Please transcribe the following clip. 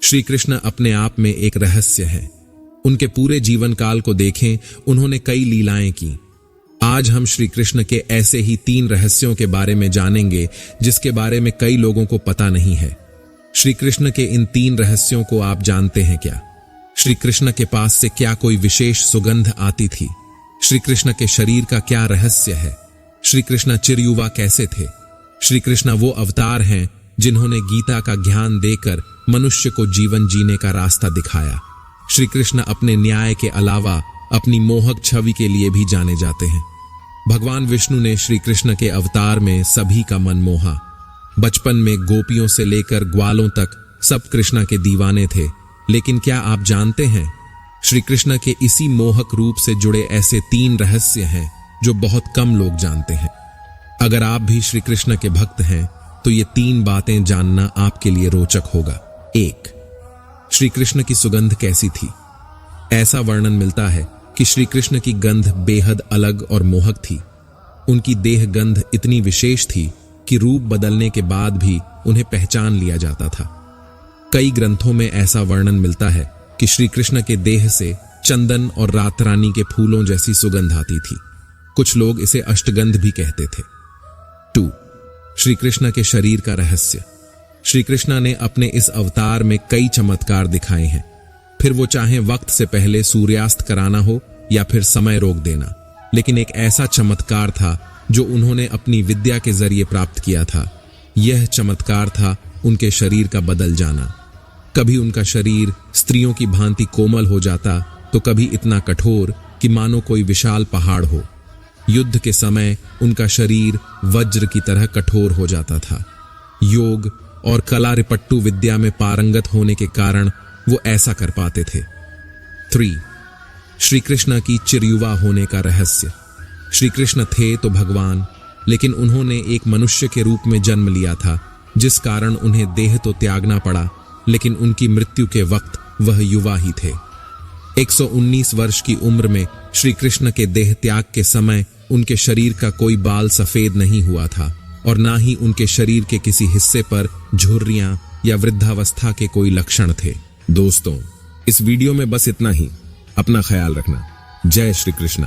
श्री कृष्ण अपने आप में एक रहस्य है। उनके पूरे जीवन काल को देखें, उन्होंने कई लीलाएं की। आज हम श्री कृष्ण के ऐसे ही 3 रहस्यों के बारे में जानेंगे जिसके बारे में कई लोगों को पता नहीं है। श्री कृष्ण के इन 3 रहस्यों को आप जानते हैं क्या? श्री कृष्ण के पास से क्या कोई विशेष सुगंध आती थी? श्री कृष्ण के शरीर का क्या रहस्य है? श्री कृष्ण चिरयुवा कैसे थे? श्री कृष्ण वो अवतार हैं जिन्होंने गीता का ज्ञान देकर मनुष्य को जीवन जीने का रास्ता दिखाया। श्री कृष्ण अपने न्याय के अलावा अपनी मोहक छवि के लिए भी जाने जाते हैं। भगवान विष्णु ने श्री कृष्ण के अवतार में सभी का मन मोहा। बचपन में गोपियों से लेकर ग्वालों तक सब कृष्ण के दीवाने थे। लेकिन क्या आप जानते हैं, श्री कृष्ण के इसी मोहक रूप से जुड़े ऐसे 3 रहस्य हैं जो बहुत कम लोग जानते हैं। अगर आप भी श्री कृष्ण के भक्त हैं तो ये 3 बातें जानना आपके लिए रोचक होगा। 1. श्री कृष्ण की सुगंध कैसी थी? ऐसा वर्णन मिलता है कि श्री कृष्ण की गंध बेहद अलग और मोहक थी। उनकी देह गंध इतनी विशेष थी कि रूप बदलने के बाद भी उन्हें पहचान लिया जाता था। कई ग्रंथों में ऐसा वर्णन मिलता है कि श्री कृष्ण के देह से चंदन और रातरानी के फूलों जैसी सुगंध आती थी। कुछ लोग इसे अष्टगंध भी कहते थे। 2. श्री कृष्ण के शरीर का रहस्य। श्री कृष्ण ने अपने इस अवतार में कई चमत्कार दिखाए हैं, फिर वो चाहे वक्त से पहले सूर्यास्त कराना हो या फिर समय रोक देना। लेकिन एक ऐसा चमत्कार था जो उन्होंने अपनी विद्या के जरिए प्राप्त किया था। यह चमत्कार था उनके शरीर का बदल जाना। कभी उनका शरीर स्त्रियों की भांति कोमल हो जाता तो कभी इतना कठोर कि मानो कोई विशाल पहाड़ हो। युद्ध के समय उनका शरीर वज्र की तरह कठोर हो जाता था। योग और कला रिपट्टू विद्या में पारंगत होने के कारण वो ऐसा कर पाते थे। 3. श्री कृष्ण की चिरयुवा होने का रहस्य। श्री कृष्ण थे तो भगवान, लेकिन उन्होंने एक मनुष्य के रूप में जन्म लिया था, जिस कारण उन्हें देह तो त्यागना पड़ा, लेकिन उनकी मृत्यु के वक्त वह युवा ही थे। 119 वर्ष की उम्र में श्री कृष्ण के देह त्याग के समय उनके शरीर का कोई बाल सफेद नहीं हुआ था और ना ही उनके शरीर के किसी हिस्से पर झुर्रियां या वृद्धावस्था के कोई लक्षण थे। दोस्तों, इस वीडियो में बस इतना ही। अपना ख्याल रखना। जय श्री कृष्ण।